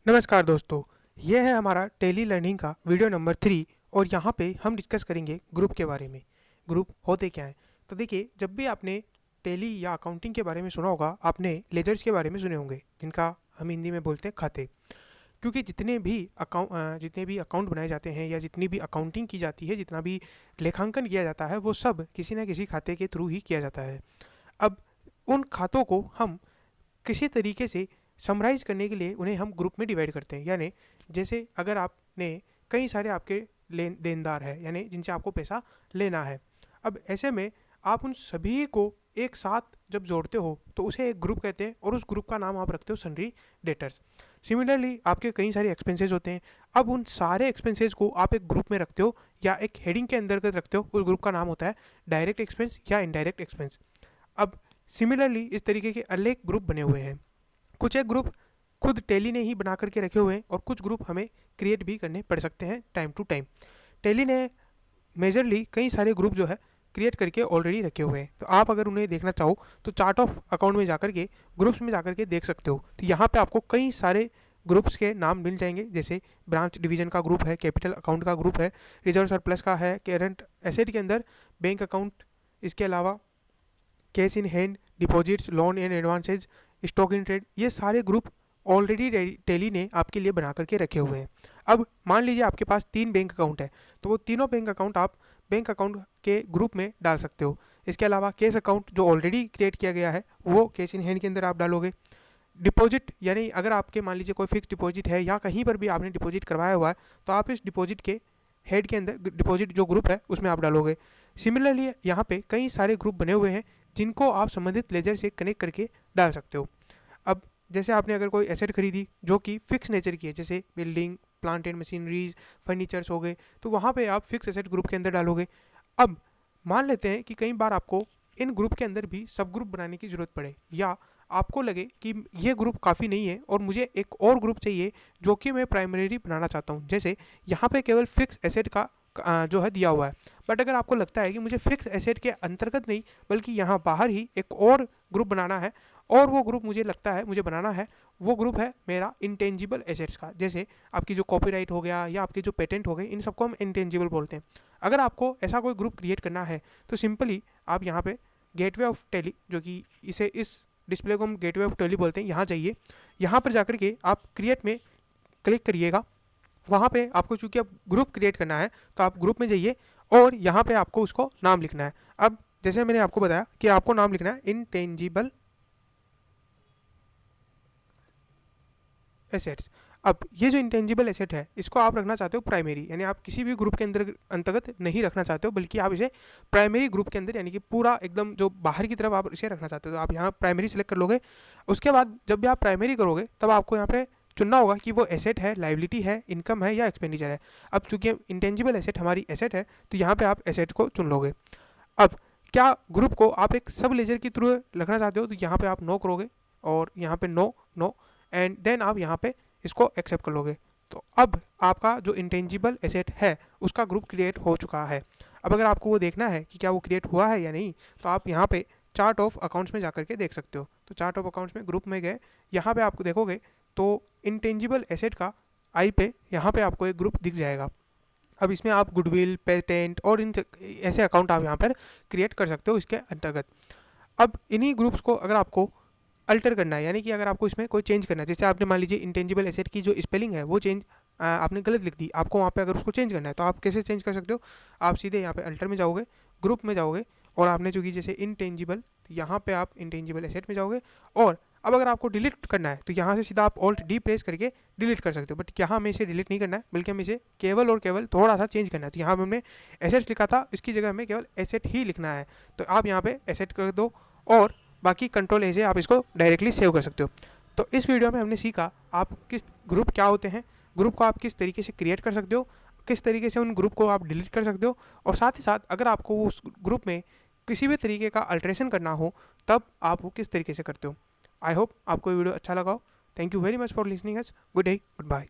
नमस्कार दोस्तों, यह है हमारा टेली लर्निंग का वीडियो नंबर 3 और यहाँ पे हम डिस्कस करेंगे ग्रुप के बारे में। ग्रुप होते क्या हैं? तो देखिए, जब भी आपने टेली या अकाउंटिंग के बारे में सुना होगा, आपने लेजर्स के बारे में सुने होंगे, जिनका हम हिंदी में बोलते हैं खाते। क्योंकि जितने भी अकाउंट बनाए जाते हैं या जितनी भी अकाउंटिंग की जाती है, जितना भी लेखांकन किया जाता है, वो सब किसी न किसी खाते के थ्रू ही किया जाता है। अब उन खातों को हम किसी तरीके से समराइज़ करने के लिए उन्हें हम ग्रुप में डिवाइड करते हैं। यानी जैसे अगर आपने कई सारे आपके लेन देनदार है, यानी जिनसे आपको पैसा लेना है। अब ऐसे में आप उन सभी को एक साथ जब जोड़ते हो तो उसे एक ग्रुप कहते हैं और उस ग्रुप का नाम आप रखते हो सन्ड्री डेटर्स। सिमिलरली आपके कई सारे एक्सपेंसेस होते हैं। अब उन सारे एक्सपेंसेस को आप एक ग्रुप में रखते हो या एक हेडिंग के अंतर्गत रखते हो। उस ग्रुप का नाम होता है डायरेक्ट एक्सपेंस या इनडायरेक्ट एक्सपेंस। अब सिमिलरली इस तरीके के अनेक ग्रुप बने हुए हैं। कुछ एक ग्रुप खुद टेली ने ही बना करके रखे हुए हैं और कुछ ग्रुप हमें क्रिएट भी करने पड़ सकते हैं टाइम टू टाइम। टेली ने मेजरली कई सारे ग्रुप जो है क्रिएट करके ऑलरेडी रखे हुए हैं। तो आप अगर उन्हें देखना चाहो तो चार्ट ऑफ अकाउंट में जाकर के ग्रुप्स में जाकर के देख सकते हो। तो यहाँ पे आपको कई सारे ग्रुप्स के नाम मिल जाएंगे, जैसे ब्रांच डिवीजन का ग्रुप है, कैपिटल अकाउंट का ग्रुप है, रिजर्व सरप्लस का है, करेंट एसेट के अंदर बैंक अकाउंट, इसके अलावा cash in hand, deposits, loan and advances, stock in trade, ये सारे ग्रुप ऑलरेडी टेली ने आपके लिए बना करके रखे हुए हैं। अब मान लीजिए आपके पास 3 बैंक अकाउंट है, तो वो तीनों बैंक अकाउंट आप बैंक अकाउंट के ग्रुप में डाल सकते हो। इसके अलावा कैश अकाउंट जो ऑलरेडी क्रिएट किया गया है वो कैश इन हैंड के अंदर आप डालोगे। डिपॉजिट यानी अगर आपके मान लीजिए कोई फिक्स डिपॉजिट है या कहीं पर भी आपने डिपॉजिट करवाया हुआ है, तो आप इस डिपॉजिट के हेड के अंदर डिपॉजिट जो ग्रुप है उसमें आप डालोगे। सिमिलरली यहाँ पे कई सारे ग्रुप बने हुए हैं जिनको आप संबंधित लेजर से कनेक्ट करके डाल सकते हो। अब जैसे आपने अगर कोई एसेट खरीदी जो कि फिक्स नेचर की है, जैसे building, plant and machineries, furnitures हो गए, तो वहाँ पे आप फिक्स एसेट ग्रुप के अंदर डालोगे। अब मान लेते हैं कि कई बार आपको इन ग्रुप के अंदर भी सब ग्रुप बनाने की ज़रूरत पड़े, या आपको लगे कि ये ग्रुप काफ़ी नहीं है और मुझे एक और ग्रुप चाहिए जो कि मैं प्राइमरी बनाना चाहता हूँ। जैसे यहाँ पे केवल फिक्स एसेट का जो है दिया हुआ है, बट अगर आपको लगता है कि मुझे फिक्स एसेट के अंतर्गत नहीं बल्कि यहाँ बाहर ही एक और ग्रुप बनाना है, और वो ग्रुप मुझे लगता है मुझे बनाना है, वो ग्रुप है मेरा इंटेंजिबल एसेट्स का। जैसे आपकी जो कॉपीराइट हो गया या आपके जो पेटेंट हो गए, इन सबको हम इंटेंजिबल बोलते हैं। अगर आपको ऐसा कोई ग्रुप क्रिएट करना है तो सिंपली आप यहाँ पे गेटवे ऑफ टेली, जो कि इस डिस्प्ले को हम गेटवे ऑफ टेली बोलते हैं, यहाँ जाइए। यहाँ पर जाकर के आप क्रिएट में क्लिक करिएगा। वहाँ पे आपको चूँकि अब ग्रुप क्रिएट करना है तो आप ग्रुप में जाइए और यहाँ पे आपको उसको नाम लिखना है। अब जैसे मैंने आपको बताया कि आपको नाम लिखना है इंटेंजिबल एसेट्स। अब ये जो इंटेंजिबल एसेट है इसको आप रखना चाहते हो प्राइमरी, यानी आप किसी भी ग्रुप के अंतर्गत नहीं रखना चाहते हो, बल्कि आप इसे प्राइमरी ग्रुप के अंदर, यानी कि पूरा एकदम जो बाहर की तरफ आप इसे रखना चाहते हो, तो आप यहाँ प्राइमरी सेलेक्ट कर लोगे। उसके बाद जब भी आप प्राइमरी करोगे तब आपको यहाँ पे चुनना होगा कि वो एसेट है, लाइबिलिटी है, इनकम है या एक्सपेंडिचर है। अब चूंकि इंटेंजिबल एसेट हमारी एसेट है तो यहाँ पे आप एसेट को चुन लोगे। अब क्या ग्रुप को आप एक सब लेजर के थ्रू रखना चाहते हो, तो यहाँ पे आप नो करोगे और यहाँ पे नो नो, एंड देन आप यहाँ पे इसको एक्सेप्ट कर लोगे। तो अब आपका जो इंटेंजिबल एसेट है उसका ग्रुप क्रिएट हो चुका है। अब अगर आपको वो देखना है कि क्या वो क्रिएट हुआ है या नहीं, तो आप यहाँ पे चार्ट ऑफ अकाउंट्स में जाकर के देख सकते हो। तो चार्ट ऑफ अकाउंट्स में ग्रुप में गए, यहाँ पे आपको देखोगे तो इंटेंजिबल एसेट का आई पे यहाँ पे आपको एक ग्रुप दिख जाएगा। अब इसमें आप गुडविल, पेटेंट और इन ऐसे अकाउंट आप यहाँ पर क्रिएट कर सकते हो इसके अंतर्गत। अब इन्हीं ग्रुप्स को अगर आपको अल्टर करना है, यानी कि अगर आपको इसमें कोई चेंज करना है, जैसे आपने मान लीजिए इंटेंजिबल एसेट की जो स्पेलिंग है वो चेंज आपने गलत लिख दी, आपको वहाँ पे अगर उसको चेंज करना है तो आप कैसे चेंज कर सकते हो? आप सीधे यहाँ पे अल्टर में जाओगे, ग्रुप में जाओगे और आपने चूँकि जैसे इंटेंजिबल, यहाँ पे आप इंटेंजिबल एसेट में जाओगे। और अब अगर आपको डिलीट करना है तो यहाँ से सीधा आप ऑल्ट डी प्रेस करके डिलीट कर सकते हो, बट यहाँ हमें इसे डिलीट नहीं करना है, बल्कि हमें इसे केवल और केवल थोड़ा सा चेंज करना है। तो यहाँ पे हमने एसेट्स लिखा था, इसकी जगह हमें केवल एसेट ही लिखना है। तो आप यहाँ पे एसेट कर दो और बाकी कंट्रोल ए से आप इसको डायरेक्टली सेव कर सकते हो। तो इस वीडियो में हमने सीखा आप किस ग्रुप क्या होते हैं, ग्रुप को आप किस तरीके से क्रिएट कर सकते हो, किस तरीके से उन ग्रुप को आप डिलीट कर सकते हो, और साथ ही साथ अगर आपको उस ग्रुप में किसी भी तरीके का अल्ट्रेशन करना हो तब आप वो किस तरीके से करते हो। आई होप आपको ये वीडियो अच्छा लगा हो। Thank you very much for listening us. Good day, good bye.